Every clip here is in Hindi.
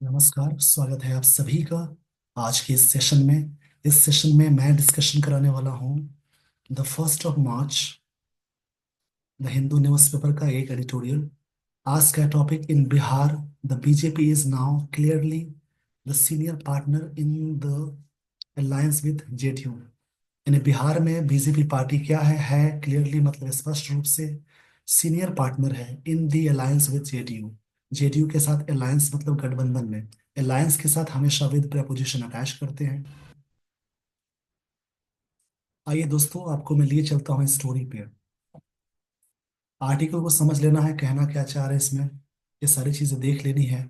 नमस्कार, स्वागत है आप सभी का आज के इस सेशन में मैं डिस्कशन कराने वाला हूँ the 1 March the Hindu newspaper का एक एडिटोरियल। आज का topic in Bihar the BJP is now clearly the senior partner in the alliance with JDU. यानी बिहार में बीजेपी पार्टी क्या है क्लियरली मतलब स्पष्ट रूप से सीनियर पार्टनर है इन दी अलायंस विद जेडीयू। जेडीयू के साथ अलायंस मतलब गठबंधन में। अलायंस के साथ हमेशा विद प्रपोजिशन अटैच करते हैं। आइए दोस्तों, आपको मैं लिए चलता हूँ स्टोरी पे। आर्टिकल को समझ लेना है, कहना क्या चाह रहे हैं इसमें, ये सारी चीजें देख लेनी है।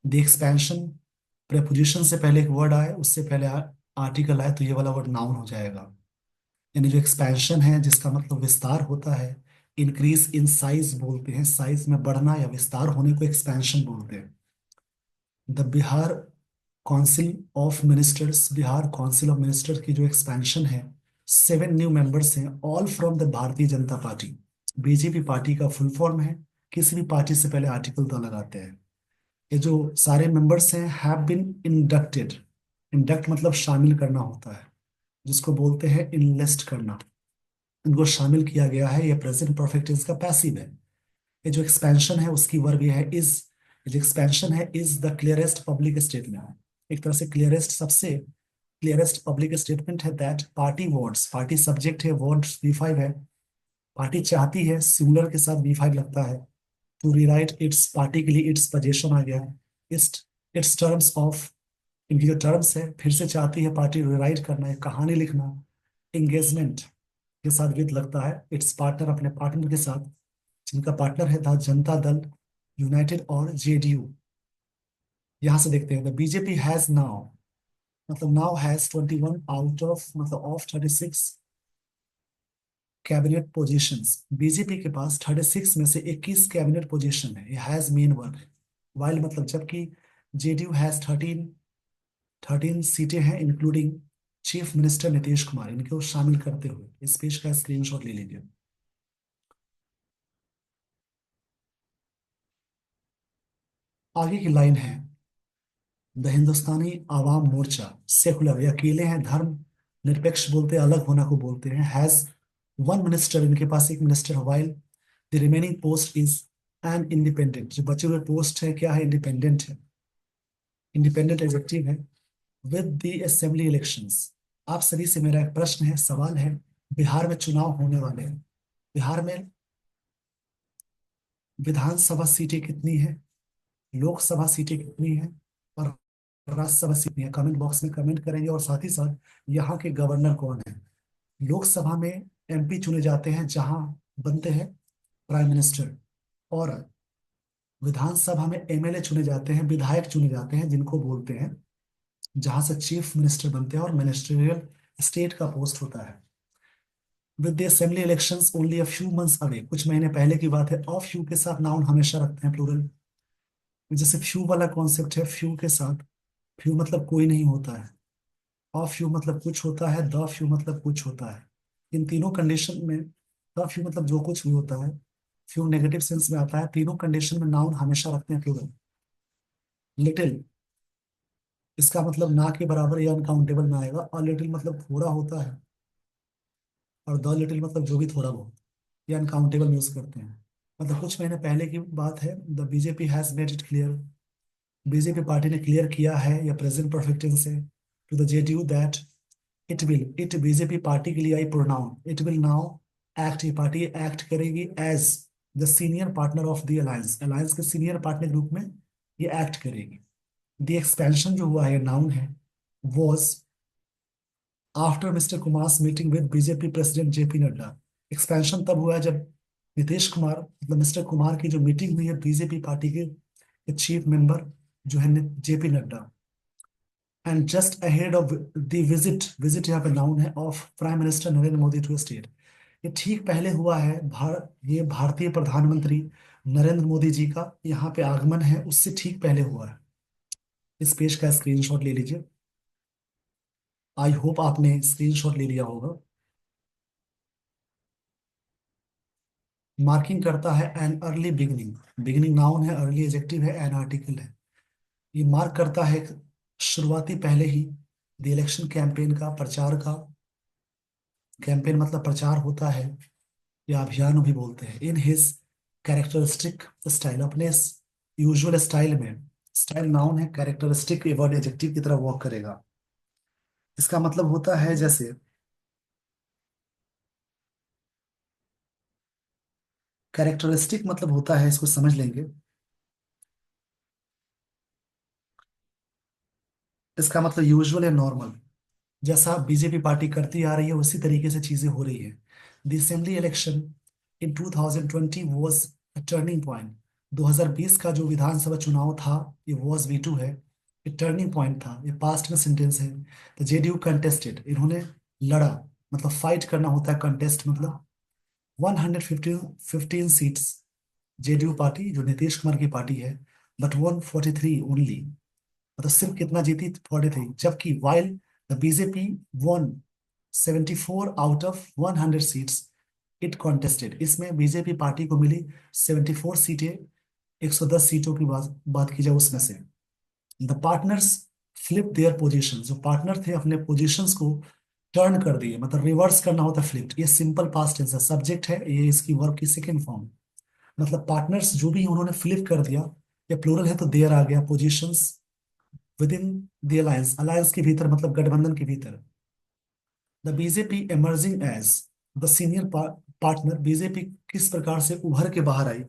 द एक्सपेंशन, प्रपोजिशन से पहले एक वर्ड आए, उससे पहले आर्टिकल आए तो ये वाला वर्ड नाउन हो जाएगा। यानी जो एक्सपेंशन है जिसका मतलब विस्तार होता है, इंक्रीज इन साइज बोलते हैं, साइज में बढ़ना या विस्तार होने को एक्सपेंशन बोलते हैं। The Bihar council of ministers, Bihar council of ministers की जो एक्सपेंशन है, 7 न्यू मेंबर्स हैं, all from the Bharatiya Janata party. BJP party का फुल फॉर्म है। किसी भी पार्टी से पहले आर्टिकल तो लगाते हैं। ये जो सारे मेंबर्स हैं हैव बीन इंडक्टेड। इंडक्ट मतलब शामिल करना होता है, जिसको बोलते हैं इनलिस्ट करना। इनको शामिल किया गया है। ये प्रेजेंट परफेक्ट टेंस का पैसिव है। ये जो एक्सपेंशन है उसकी वर्ब ये है इज। जो एक्सपेंशन है is the clearest public statement. एक तरह से क्लियरेस्ट, सबसे क्लियरेस्ट पब्लिक स्टेटमेंट है that party wants, party subject है, वांट्स V5 है। पार्टी चाहती है, सिंगुलर के साथ V5 लगता है। टू रीराइट इट्स, पार्टी के लिए इट्स पोजीशन आ गया। इट्स इट्स टर्म्स ऑफ, इनकी जो टर्म्स है, फिर से चाहती है पार्टी रिराइट करना है, कहानी लिखना। एंगेजमेंट के साथ विद लगता है। इट्स पार्टनर, अपने पार्टनर के साथ, जिनका पार्टनर है था जनता दल यूनाइटेड और जेडीयू। यहां से देखते हैं द बीजेपी हैज नाउ, मतलब नाउ हैज 21 आउट ऑफ, मतलब ऑफ 36 कैबिनेट पोजीशंस। बीजेपी के पास 36 में से 21 कैबिनेट पोजीशन है। ये हैज मेन वर्ब है। वाइल मतलब जबकि जेडीयू हैज 13 सीटें हैं including chief minister Nitish Kumar, इनको शामिल करते हुए। इस पेज का स्क्रीनशॉट ले लीजिए। आगे की लाइन है द हिंदुस्तानी आवाम मोर्चा सेकुलर, ये अकेले हैं, धर्म निरपेक्ष बोलते हैं, अलग होना को बोलते हैं। हैज 1 मिनिस्टर, इनके पास एक minister. While the remaining post is an independent, जो बचे हुए पोस्ट है क्या है, इंडिपेंडेंट है। इंडिपेंडेंट एडजेक्टिव है। विद द असेंबली इलेक्शंस, आप सभी से मेरा एक प्रश्न है, सवाल है। बिहार में चुनाव होने वाले हैं। बिहार में विधानसभा सीटें कितनी है, लोकसभा सीटें कितनी है, और राज्यसभा सीटें हैं? कमेंट बॉक्स में कमेंट करेंगे। और साथ ही साथ यहाँ के गवर्नर कौन है। लोकसभा में MP चुने जाते हैं, जहां बनते हैं प्राइम मिनिस्टर। और विधानसभा में MLA चुने जाते हैं, विधायक चुने जाते हैं, जिनको बोलते हैं, जहां से चीफ मिनिस्टर बनते हैं और मिनिस्ट्रियल स्टेट का पोस्ट होता है। With the assembly elections only a few months away, कुछ महीने पहले की बात है। ऑफ फ्यू के साथ नाउन हमेशा रखते हैं प्लूरल। जैसे फ्यू वाला कॉन्सेप्ट है, फ्यू के साथ, फ्यू मतलब कोई नहीं होता है, ऑफ फ्यू मतलब कुछ होता है, द फ्यू मतलब कुछ होता है। इन तीनों कंडीशन में, द फ्यू मतलब जो कुछ भी होता है, फ्यू नेगेटिव सेंस में आता है। तीनों कंडीशन में नाउन हमेशा रखते हैं प्लूरल। लिटिल, इसका मतलब ना के बराबर या अनकाउंटेबल में आएगा। अ लिटिल मतलब थोड़ा होता है, और द लिटिल मतलब जो भी थोड़ा बहुत, या अनकाउंटेबल में यूज करते हैं। मतलब कुछ महीने पहले की बात है। The BJP has made it clear, BJP party ने क्लियर किया है, या प्रेजेंट परफेक्ट टेंस से, to the JDU that it will, it BJP party के लिए I pronoun, it will now act, ये पार्टी एक्ट करेगी as the senior partner of the alliance, alliance के सीनियर पार्टनर के रूप में ये एक्ट करेगी। द एक्सपेंशन जो हुआ है, नाउन है, was after mister Kumar meeting with BJP president JP Nadda. Expansion तब हुआ है जब नीतीश कुमार, मतलब मिस्टर कुमार की जो मीटिंग हुई है बीजेपी पार्टी के चीफ मेंबर जो है JP Nadda. And just ahead of the visit, visit यहाँ पे नाउन है, of prime minister Narendra Modi to state. ये ठीक पहले हुआ है, ये भारतीय प्रधानमंत्री नरेंद्र मोदी जी का यहाँ पे आगमन है, उससे ठीक पहले हुआ है। इस पेज का स्क्रीनशॉट ले लीजिए। आई होप आपने स्क्रीनशॉट ले लिया होगा। मार्किंग करता है an early beginning, beginning noun है, अर्ली एडजेक्टिव है, एन आर्टिकल है। ये मार्क करता है शुरुआती पहले ही द इलेक्शन कैंपेन का प्रचार का। कैंपेन मतलब प्रचार होता है या अभियान भी बोलते हैं। इन हिज कैरेक्टरिस्टिक स्टाइल, अपने यूजुअल स्टाइल में। स्टाइल नाउन है, कैरेक्टरिस्टिक ये वर्ड एडजेक्टिव की तरह वर्क करेगा। इसका मतलब होता है जैसे कैरेक्टरिस्टिक मतलब होता है, इसको समझ लेंगे। इसका मतलब यूजुअल या नॉर्मल। जैसा बीजेपी पार्टी करती आ रही है उसी तरीके से चीजें हो रही है। The assembly election in 2020 was a turning point. 2020 का जो विधानसभा चुनाव था, ये वाज V2 है, ये टर्निंग पॉइंट था, ये पास्ट में सेंटेंस है। तो जेडीयू कंटेस्टेड, इन्होंने लड़ा, मतलब फाइट करना होता है, कंटेस्ट मतलब 115 सीट्स। जेडीयू पार्टी जो नीतीश कुमार की पार्टी है, बट 143 ओनली, मतलब सिर्फ कितना जीती, 43। जबकि while the BJP one 74 out of 100 seats it contested, इसमें बीजेपी पार्टी को मिली 74 सीटें। 110 सीटों की बात की जाए उसमें से। The partners flip their position, जो पार्टनर थे अपने पोजीशंस को टर्न कर दिए, मतलब रिवर्स करना होता है फ्लिप। ये सिंपल पास्ट टेंस है, सब्जेक्ट है, ये इसकी वर्ब की सेकंड फॉर्म। मतलब पार्टनर्स जो भी उन्होंने फ्लिप कर दिया, या प्लूरल है तो देयर आ गया, positions within the alliance, alliance के भीतर मतलब गठबंधन के भीतर। The BJP emerging as the senior partner, BJP किस प्रकार से उभर के बाहर आई।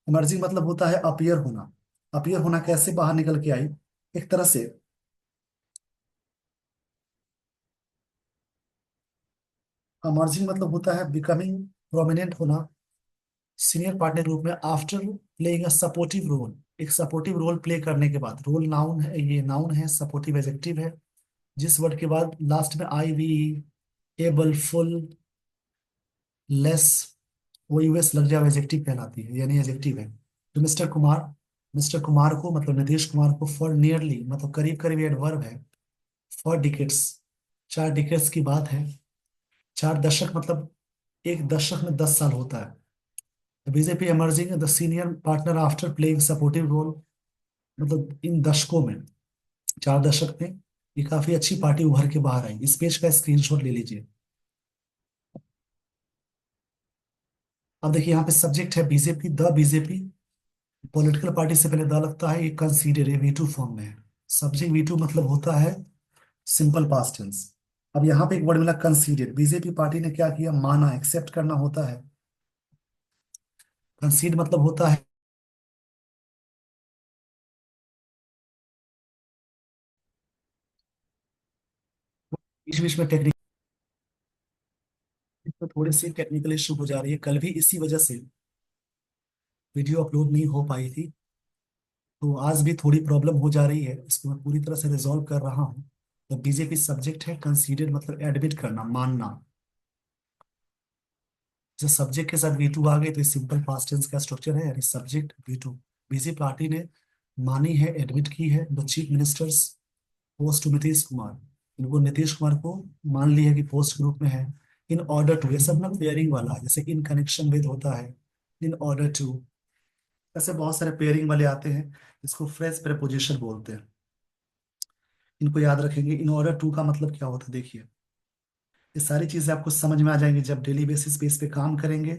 एमर्जिंग मतलब होता है अपीयर होना। अपीयर होना, कैसे बाहर निकल के आई, एक तरह से। एमर्जिंग मतलब होता है बिकमिंग प्रोमिनेंट होना सीनियर पार्टनर के रूप में, after playing a supportive role, एक सपोर्टिव रोल प्ले करने के बाद। रोल नाउन है, ये नाउन है, सपोर्टिव एडजेक्टिव है। जिस वर्ड के बाद लास्ट में आई वी, एबल, फुल, लेस, वो यूएस लग जाए एडजेक्टिव कहलाती है, यानी एडजेक्टिव है। तो मिस्टर कुमार को मतलब नीतीश कुमार को फॉर नियरली मतलब करीब करीब एडवर्ब है। फॉर डिकेट्स, 4 डिकेट्स की बात है। 4 दशक मतलब एक दशक में 10 साल होता है। BJP emerging the senior partner after playing supportive role, मतलब इन दशकों में, 4 दशक में ये काफी अच्छी पार्टी उभर के बाहर आई। इस पेज का स्क्रीनशॉट ले लीजिए। अब देखिए यहाँ पे सब्जेक्ट है BJP, the BJP. Political party से पहले द लगता है, ये कंसीडर है, V2 फॉर्म में है। सब्जेक्ट V2 मतलब होता है सिंपल पास्ट टेंस। अब यहाँ पे एक वर्ड मिला कंसीडर, बीजेपी पार्टी ने क्या किया, माना, एक्सेप्ट करना होता है। कंसीड मतलब होता है, बीच बीच में टेक्निक, थोड़ी सी टेक्निकल इशू हो जा रही है। कल भी इसी वजह से वीडियो अपलोड नहीं हो पाई थी, तो आज भी थोड़ी प्रॉब्लम हो जा रही है, इसको मैं पूरी तरह से रिजॉल्व कर रहा हूँ। तो बीजेपी सब्जेक्ट है, कंसीडर मतलब एडमिट करना, मानना। जब सब्जेक्ट के साथ V2 आ गए तो सिंपल पास्ट टेंस का स्ट्रक्चर है, यानी सब्जेक्ट V2। बीजेपी पार्टी ने मानी है, एडमिट की है the chief minister's post to Nitish Kumar, इनको नीतीश कुमार को मान लिया कि पोस्ट के रूप में है। इन ऑर्डर टू, ये सब ना पेयरिंग वाला है, जैसे इन कनेक्शन विद होता है, इन ऑर्डर टू, ऐसे बहुत सारे पेयरिंग वाले आते हैं, इसको फ्रेज प्रेपोजिशन बोलते हैं। इनको याद रखेंगे। इन ऑर्डर टू का मतलब क्या होता है, देखिए। ये सारी चीजें आपको समझ में आ जाएंगी जब डेली बेसिस पे इस पे काम करेंगे,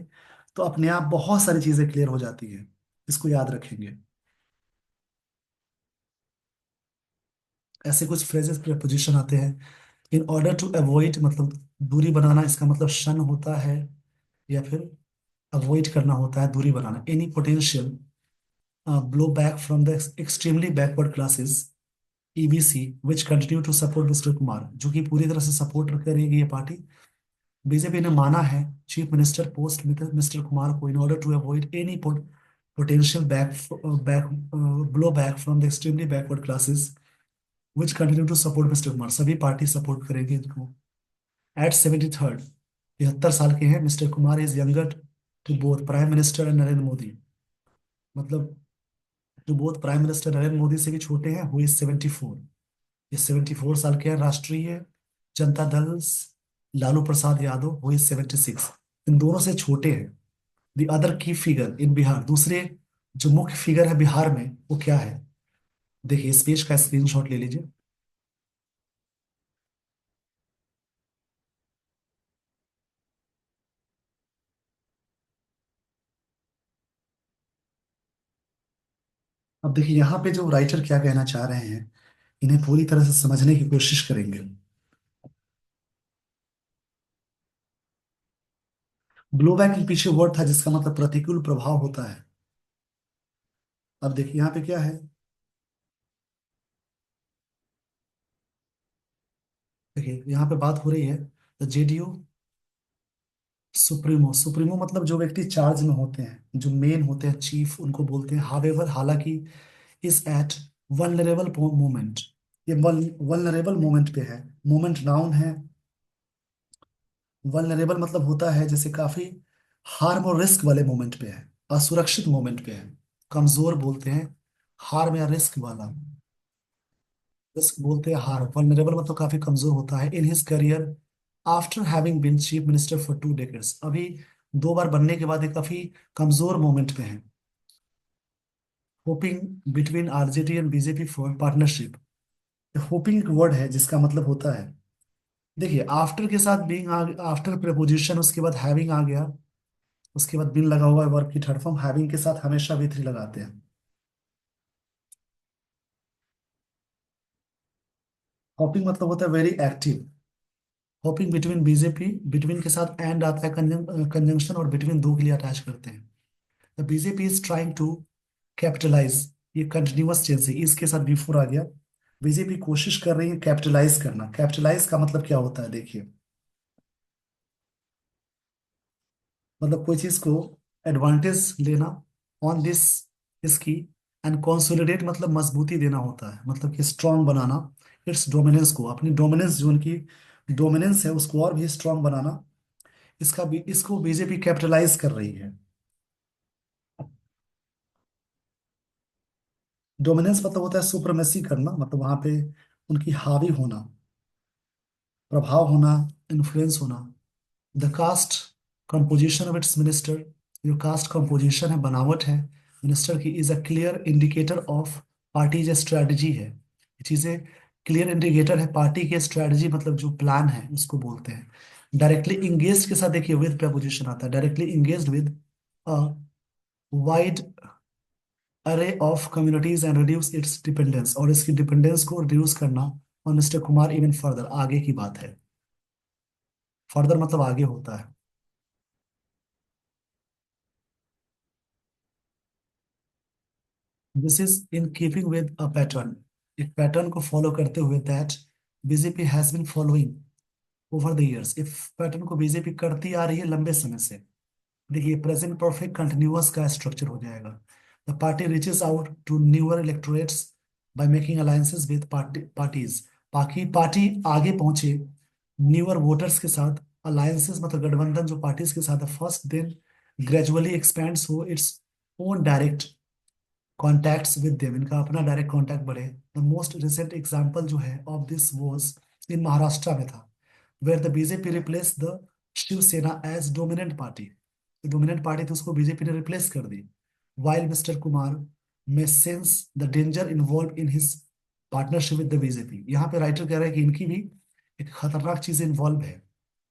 तो अपने आप बहुत सारी चीजें क्लियर हो जाती हैं। इसको याद रखेंगे। ऐसे कुछ फ्रेजेस प्रेपोजिशन आते हैं। इन ऑर्डर टू अवॉइड मतलब दूरी बनाना, इसका मतलब शन होता है, या फिर अवॉइड करना होता है, दूरी बनाना। Any potential blow back from the extremely backward classes, EBC which continue to support mister Kumar, जो कि पूरी तरह से सपोर्ट करेगी ये पार्टी। बीजेपी ने माना है chief minister post mister Kumar को, in order to avoid any potential back blow back from the extremely backward classes which continue to support mister Kumar, सभी पार्टी सपोर्ट करेगी इनको। एट 73rd, 73 साल के हैं mister Kumar, is younger to both prime minister and Narendra Modi, मतलब to both prime minister Narendra Modi से भी छोटे हैं, हु इज 74। ये 74 साल के हैं। राष्ट्रीय जनता दल लालू प्रसाद यादव, हु इज 76, इन दोनों से छोटे हैं। द अदर की फिगर इन बिहार, दूसरे जो मुख्य फिगर है बिहार में, वो क्या है, देखिए इस पेज का स्क्रीनशॉट ले लीजिए। अब देखिए यहाँ पे जो राइटर क्या कहना चाह रहे हैं, इन्हें पूरी तरह से समझने की कोशिश करेंगे। ब्लोबैक के पीछे वर्ड था जिसका मतलब प्रतिकूल प्रभाव होता है। अब देखिए यहाँ पे क्या है। देखिए यहाँ पे बात हो रही है द जेडीयू सुप्रीमो। सुप्रीमो मतलब जो व्यक्ति चार्ज में होते हैं, जो मेन होते हैं, चीफ उनको बोलते हैं। हावेवर हालांकि इज एट वल्नरेबल मोमेंट। ये वल्नरेबल मोमेंट पे है। मोमेंट नाउन है। वल्नरेबल मतलब होता है जैसे काफी हार्म और रिस्क वाले मोमेंट पे है, असुरक्षित मोमेंट पे है। कमजोर बोलते हैं हार्म या रिस्क वाला। रिस्क बोलते हैं हार्म। वल्नरेबल मतलब काफी कमजोर होता है। In his career after having been chief minister for 2 decades, अभी 2 बार बनने के बाद ये काफी कमजोर मोमेंट पे है। Hopping between RJD and BJP for partnership. Hopping एक वर्ड है जिसका मतलब होता है, देखिए आफ्टर के साथ बीइंग, आफ्टर प्रेपोजिशन, उसके बाद हैविंग आ गया, उसके बाद बिन लगा हुआ है वर्ब की थर्ड फॉर्म। हैविंग के साथ हमेशा V3 लगाते हैं। होपिंग मतलब होता है very active. Hopping between BJP, between के साथ एंड आता है कंजंक्शन, और बिटवीन दो के लिए अटैच करते हैं। The BJP is trying to capitalise, ये कंटिन्यूअस टेंस है, इसके साथ बिफोर आ गया। बीजेपी कोशिश कर रही है कैपिटलाइज करना। कैपिटलाइज का मतलब क्या होता है देखिए, मतलब कोई चीज को एडवांटेज लेना ऑन दिस, इसकी। एंड कंसोलिडेट मतलब मजबूती देना होता है, मतलब कि स्ट्रांग बनाना। इट्स डोमिनेंस को, अपनी डोमिनेंस, जो उनकी डोमिनेंस है उसको और भी स्ट्रांग बनाना। इसका भी, इसको बीजेपी कैपिटलाइज कर रही है। डोमिनेंस मतलब होता है सुप्रीमेसी करना, मतलब वहां पे उनकी हावी होना, प्रभाव होना, इन्फ्लुएंस होना। The caste composition of its minister, जो कास्ट कंपोजिशन है, बनावट है मिनिस्टर की, is a clear indicator of party strategy है। ये चीजें क्लियर इंडिकेटर है पार्टी के स्ट्रेटजी, मतलब जो प्लान है उसको बोलते हैं। डायरेक्टली इंगेज के साथ देखिए विद प्रपोजिशन आता है। Directly engage with a wide array of communities and reduce its dependence, और इसकी डिपेंडेंस को रिड्यूस करना और मिस्टर कुमार इवन फर्दर, आगे की बात है। फर्दर मतलब आगे होता है। This is in keeping with a pattern, एक पैटर्न को फॉलो करते हुए that BJP has been following over the years. इस पैटर्न को बीजेपी करती आ रही है लंबे समय से। देखिए प्रेजेंट परफेक्ट कंटिन्यूअस का स्ट्रक्चर हो जाएगा। The party reaches out to newer electorates by making alliances with parties. बाकी पार्टी आगे पहुंचे न्यूअर वोटर्स के साथ। अलायंसेस मतलब गठबंधन जो पार्टीज के साथ है। फर्स्ट देन ग्रेजुअली एक्सपेंड्स हो its own direct contacts with them, इनका अपना डायरेक्ट कॉन्टैक्ट बढ़े। द मोस्ट रिसेंट एग्जाम्पल जो है of this was in Maharashtra में था, where the BJP replace the Shiv Sena as dominant party. जो डोमिनेंट पार्टी थी उसको बीजेपी ने रिप्लेस कर दी। वाइल मिस्टर कुमार में sense the danger involve in his partnership with the BJP. यहाँ पे राइटर कह रहा है कि इनकी भी एक खतरनाक चीज इन्वॉल्व है।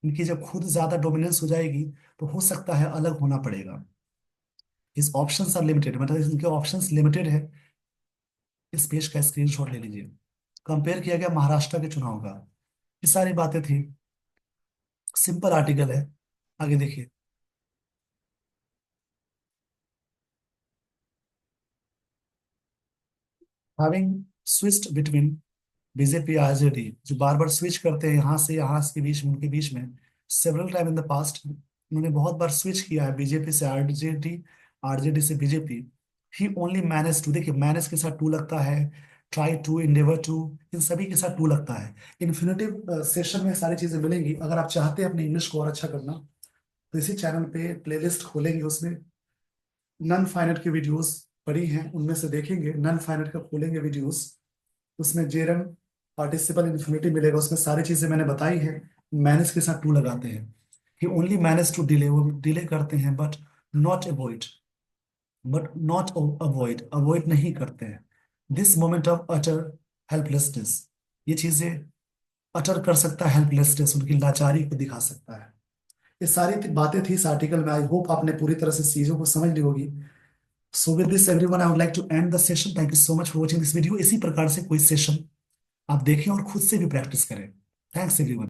इनकी जब खुद ज्यादा डोमिनेंस हो जाएगी तो हो सकता है अलग होना पड़ेगा। हिज ऑप्शंस आर लिमिटेड, मतलब इनके ऑप्शंस लिमिटेड है। इस पेज का स्क्रीनशॉट ले लीजिए। कंपेयर किया गया महाराष्ट्र के चुनाव का, ये सारी बातें थी। सिंपल आर्टिकल है। आगे देखिए। Having switched between BJP RJD, जो बार बार स्विच करते हैं यहाँ से यहाँ के बीच में, उनके बीच में several time in the past, उन्होंने बहुत बार स्विच किया है बीजेपी से आरजेडी, आरजेडी से बीजेपी। ही ओनली मैनेज टू, देखिए मैनेज के साथ टू लगता है, ट्राई टू, इंडेवर टू, इन सभी के साथ टू लगता है। इन्फिनेटिव सेशन में सारी चीजें मिलेंगी। अगर आप चाहते हैं अपने इंग्लिश को और अच्छा करना तो इसी चैनल पे प्लेलिस्ट खोलेंगे, उसमें नन फाइनेट की वीडियोस पड़ी हैं, उनमें से देखेंगे। नन फाइनेट का खोलेंगे वीडियोस, उसमें जेरम पार्टिसिपल इन्फिनिटी मिलेगा, उसमें सारी चीजें मैंने बताई हैं। मैनेज के साथ टू लगाते हैं। कि ओनली मैनेज टू डिले, वो डिले करते हैं not avoid, but not avoid, avoid नहीं करते हैं। This moment of utter helplessness, ये चीजें अटर कर सकता है, हेल्पलेसनेस उनकी लाचारी को दिखा सकता है। ये सारी बातें थी इस आर्टिकल में। आई होप आपने पूरी तरह से चीजों को समझ ली होगी। So with this everyone, I would like to end the session. Thank you so much for watching this video. इसी प्रकार से कोई सेशन आप देखें और खुद से भी प्रैक्टिस करें। Thanks everyone.